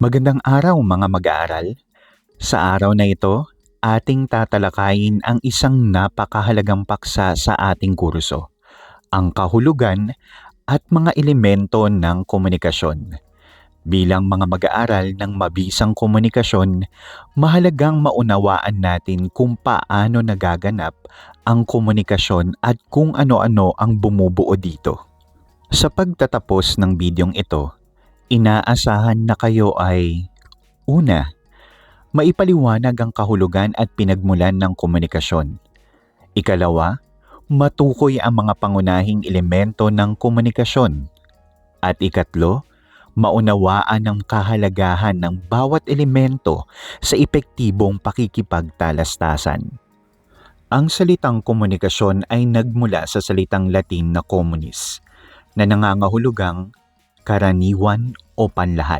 Magandang araw mga mag-aaral. Sa araw na ito, ating tatalakayin ang isang napakahalagang paksa sa ating kurso, ang kahulugan at mga elemento ng komunikasyon. Bilang mga mag-aaral ng mabisang komunikasyon, mahalagang maunawaan natin kung paano nagaganap ang komunikasyon at kung ano-ano ang bumubuo dito. Sa pagtatapos ng bidyong ito, inaasahan na kayo ay una, maipaliwanag ang kahulugan at pinagmulan ng komunikasyon. Ikalawa, matukoy ang mga pangunahing elemento ng komunikasyon. At ikatlo, maunawaan ang kahalagahan ng bawat elemento sa epektibong pakikipagtalastasan. Ang salitang komunikasyon ay nagmula sa salitang Latin na communis, na nangangahulugang karaniwan o panlahat.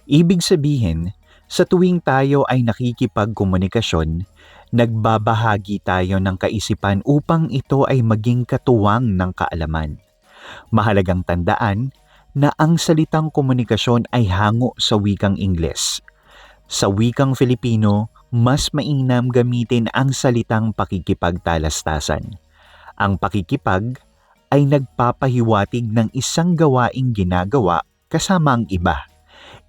Ibig sabihin, sa tuwing tayo ay nakikipagkomunikasyon, nagbabahagi tayo ng kaisipan upang ito ay maging katuwang ng kaalaman. Mahalagang tandaan na ang salitang komunikasyon ay hango sa wikang Ingles. Sa wikang Filipino, mas mainam gamitin ang salitang pakikipagtalastasan. Ang pakikipag ay nagpapahiwatig ng isang gawaing ginagawa kasama ang iba.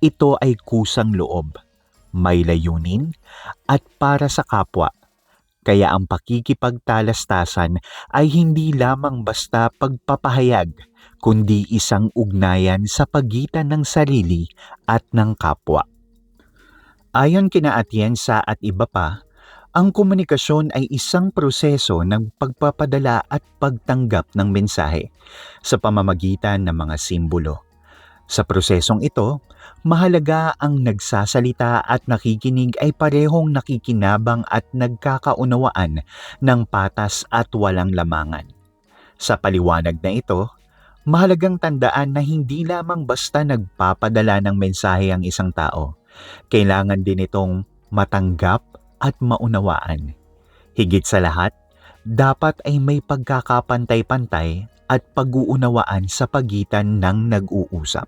Ito ay kusang loob, may layunin, at para sa kapwa. Kaya ang pakikipagtalastasan ay hindi lamang basta pagpapahayag, kundi isang ugnayan sa pagitan ng sarili at ng kapwa. Ayon kina Atienza at iba pa, ang komunikasyon ay isang proseso ng pagpapadala at pagtanggap ng mensahe sa pamamagitan ng mga simbolo. Sa prosesong ito, mahalaga ang nagsasalita at nakikinig ay parehong nakikinabang at nagkakaunawaan ng patas at walang lamangan. Sa paliwanag na ito, mahalagang tandaan na hindi lamang basta nagpapadala ng mensahe ang isang tao. Kailangan din itong matanggap at maunawaan. Higit sa lahat, dapat ay may pagkakapantay-pantay at pag-uunawaan sa pagitan ng nag-uusap.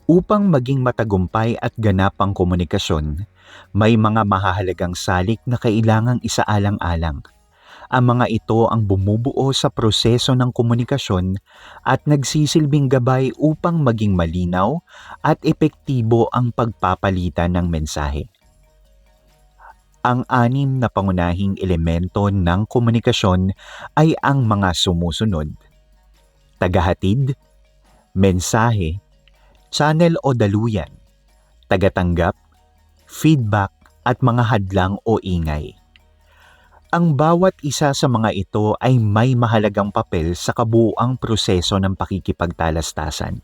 Upang maging matagumpay at ganap ang komunikasyon, may mga mahahalagang salik na kailangang isaalang-alang. Ang mga ito ang bumubuo sa proseso ng komunikasyon at nagsisilbing gabay upang maging malinaw at epektibo ang pagpapalitan ng mensahe. Ang anim na pangunahing elemento ng komunikasyon ay ang mga sumusunod: tagahatid, mensahe, channel o daluyan, tagatanggap, feedback at mga hadlang o ingay. Ang bawat isa sa mga ito ay may mahalagang papel sa kabuuang proseso ng pakikipagtalastasan.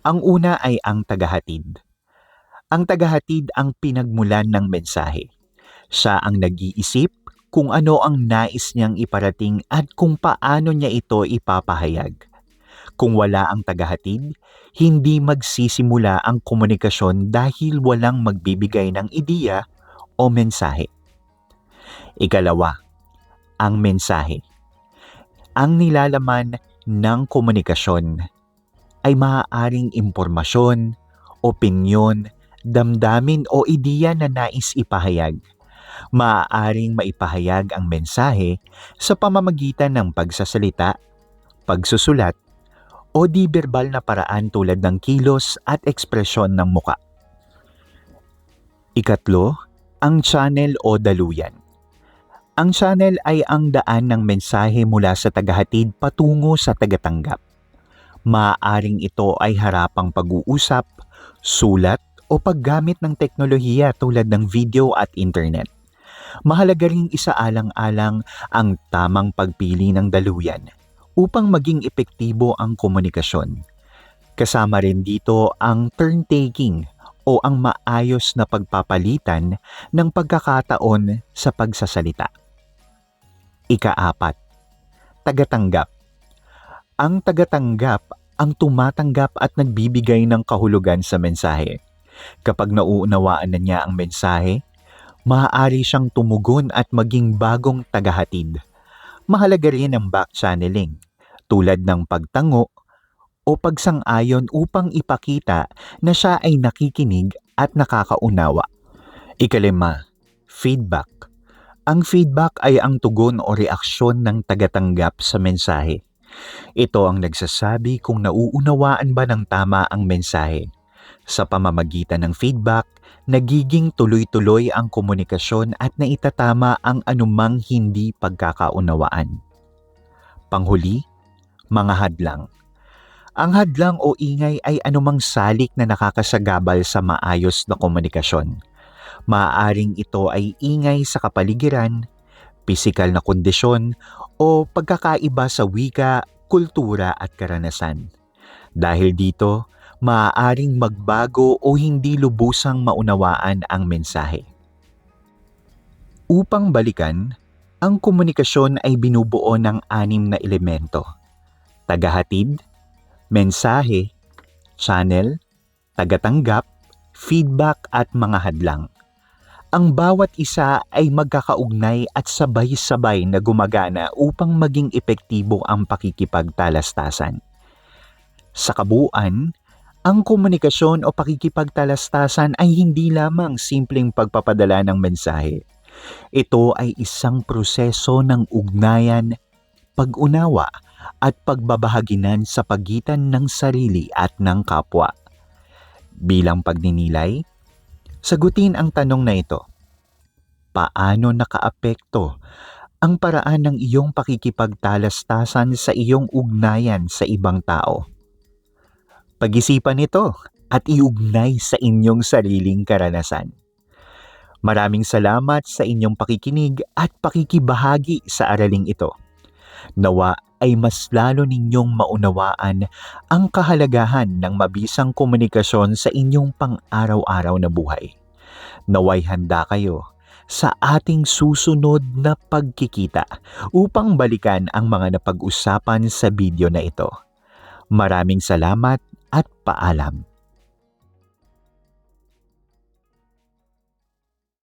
Ang una ay ang tagahatid. Ang tagahatid ang pinagmulan ng mensahe. Siya ang nag-iisip kung ano ang nais niyang iparating at kung paano niya ito ipapahayag. Kung wala ang tagahatid, hindi magsisimula ang komunikasyon dahil walang magbibigay ng ideya o mensahe. Ikalawa, ang mensahe. Ang nilalaman ng komunikasyon ay maaaring impormasyon, opinyon, damdamin o ideya na nais ipahayag. Maaaring maipahayag ang mensahe sa pamamagitan ng pagsasalita, pagsusulat, o di-verbal na paraan tulad ng kilos at ekspresyon ng muka. Ikatlo, ang channel o daluyan. Ang channel ay ang daan ng mensahe mula sa tagahatid patungo sa tagatanggap. Maaaring ito ay harapang pag-uusap, sulat o paggamit ng teknolohiya tulad ng video at internet. Mahalaga ring isaalang-alang ang tamang pagpili ng daluyan upang maging epektibo ang komunikasyon. Kasama rin dito ang turn-taking o ang maayos na pagpapalitan ng pagkakataon sa pagsasalita. Ika-apat, tagatanggap. Ang tagatanggap ang tumatanggap at nagbibigay ng kahulugan sa mensahe. Kapag nauunawaan na niya ang mensahe, maaari siyang tumugon at maging bagong tagahatid. Mahalaga rin ang back-channeling, tulad ng pagtango o pagsang-ayon upang ipakita na siya ay nakikinig at nakakaunawa. Ikalima, feedback. Ang feedback ay ang tugon o reaksyon ng tagatanggap sa mensahe. Ito ang nagsasabi kung nauunawaan ba ng tama ang mensahe. Sa pamamagitan ng feedback, nagiging tuloy-tuloy ang komunikasyon at naitatama ang anumang hindi pagkakaunawaan. Panghuli, mga hadlang. Ang hadlang o ingay ay anumang salik na nakakasagabal sa maayos na komunikasyon. Maaaring ito ay ingay sa kapaligiran, pisikal na kondisyon, o pagkakaiba sa wika, kultura at karanasan. Dahil dito, maaaring magbago o hindi lubusang maunawaan ang mensahe. Upang balikan, ang komunikasyon ay binubuo ng 6 na elemento: tagahatid, mensahe, channel, tagatanggap, feedback at mga hadlang. Ang bawat isa ay magkakaugnay at sabay-sabay na gumagana upang maging epektibo ang pakikipagtalastasan. Sa kabuuan, ang komunikasyon o pakikipagtalastasan ay hindi lamang simpleng pagpapadala ng mensahe. Ito ay isang proseso ng ugnayan, pag-unawa at pagbabahaginan sa pagitan ng sarili at ng kapwa. Bilang pagninilay, sagutin ang tanong na ito. Paano nakaapekto ang paraan ng iyong pakikipagtalastasan sa iyong ugnayan sa ibang tao? Pag-isipan ito at iugnay sa inyong sariling karanasan. Maraming salamat sa inyong pakikinig at pakikibahagi sa araling ito. Nawa ay mas lalo ninyong maunawaan ang kahalagahan ng mabisang komunikasyon sa inyong pang-araw-araw na buhay. Naway handa kayo sa ating susunod na pagkikita upang balikan ang mga napag-usapan sa video na ito. Maraming salamat at paalam.